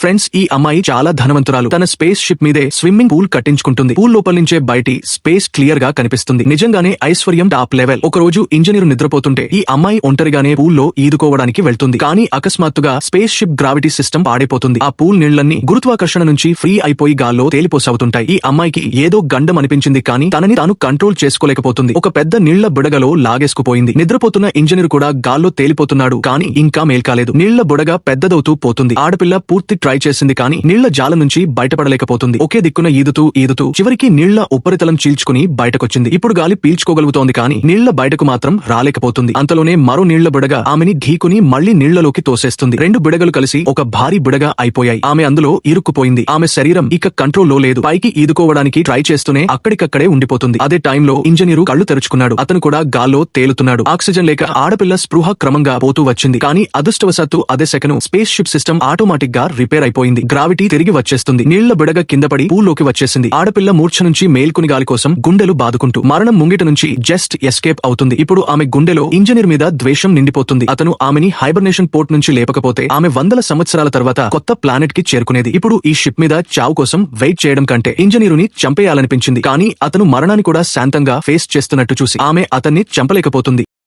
Friends, ఈ అమ్మాయి చాలా ధనవంతురాలు. తన స్పేస్ షిప్ మీదే స్విమ్మింగ్ పూల్ కట్టించుకుంటుంది. పూల్ లోపల నుంచే బయటి స్పేస్ క్లియర్ గా కనిపిస్తుంది. నిజంగానే ఐశ్వర్యం టాప్ లెవెల్. ఒక రోజు ఇంజనీరు నిద్రపోతుంటే ఈ అమ్మాయి ఒంటరిగానే పూల్ లో ఈదుకోవడానికి వెళ్తుంది. కానీ అకస్మాత్తుగా స్పేస్ షిప్ గ్రావిటీ సిస్టమ్ పాడైపోతుంది. ఆ పూల్ నీళ్లన్నీ గురుత్వాకర్షణ నుంచి ఫ్రీ అయిపోయి గాల్లో తేలిపోసాగుతుంటాయి. ఈ అమ్మాయికి ఏదో గండం అనిపించింది, కానీ తనని తాను కంట్రోల్ చేసుకోలేకపోతుంది. ఒక పెద్ద నీళ్ల బుడగలో లాగేసుకుపోయింది. నిద్రపోతున్న ఇంజనీర్ కూడా గాల్లో తేలిపోతున్నాడు, కానీ ఇంకా మేల్కాలేదు. నీళ్ల బుడగ పెద్దదవుతూ పోతుంది. ఆడపిల్ల పూర్తి ట్రై చేసింది, కానీ నీళ్ల జాల నుంచి బయటపడలేకపోతుంది. ఒకే దిక్కున ఈదుతూ చివరికి నీళ్ల ఉపరితలం చీల్చుకుని బయటకొచ్చింది. ఇప్పుడు గాలి పీల్చుకోగలుగుతోంది, కానీ నీళ్ల బయటకు మాత్రం రాలేకపోతుంది. అంతలోనే మరో నీళ్ల బుడగ ఆమెని ఢీకుని మళ్లీ నీళ్లలోకి తోసేస్తుంది. రెండు బుడగలు కలిసి ఒక భారీ బుడగ అయిపోయాయి. ఆమె అందులో ఇరుక్కుపోయింది. ఆమె శరీరం ఇక కంట్రోల్లో లేదు. పైకి ఈదుకోవడానికి ట్రై చేస్తూనే అక్కడికక్కడే ఉండిపోతుంది. అదే టైంలో ఇంజనీరు కళ్ళు తెరుచుకున్నాడు. అతను కూడా గాల్లో తేలుతున్నాడు. ఆక్సిజన్ లేక ఆడపిల్ల స్పృహ క్రమంగా పోతూ వచ్చింది. కానీ అదృష్టవశాత్తు అదే second space ship system automatic గా రిపేర్ అయిపోయింది. గ్రావిటీ తిరిగి వచ్చేస్తుంది. నీళ్ల బుడగ కిందపడి పూల్లోకి వచ్చేసింది. ఆడపిల్ల మూర్ఛ నుంచి మేల్కొని గాలి కోసం గుండెలు బాదుకుంటూ మరణం ముంగిట నుంచి జస్ట్ ఎస్కేప్ అవుతుంది. ఇప్పుడు ఆమె గుండెలో ఇంజనీర్ మీద ద్వేషం నిండిపోతుంది. అతను ఆమెని హైబర్నేషన్ పోర్ట్ నుంచి లేపకపోతే ఆమె వందల సంవత్సరాల తర్వాత కొత్త ప్లానెట్ కి చేరుకునేది. ఇప్పుడు ఈ షిప్ మీద చావు కోసం వెయిట్ చేయడం కంటే ఇంజనీరుని చంపేయాలనిపించింది. కానీ అతను మరణాన్ని కూడా శాంతంగా ఫేస్ చేస్తున్నట్టు చూసి ఆమె అతన్ని చంపలేకపోతుంది.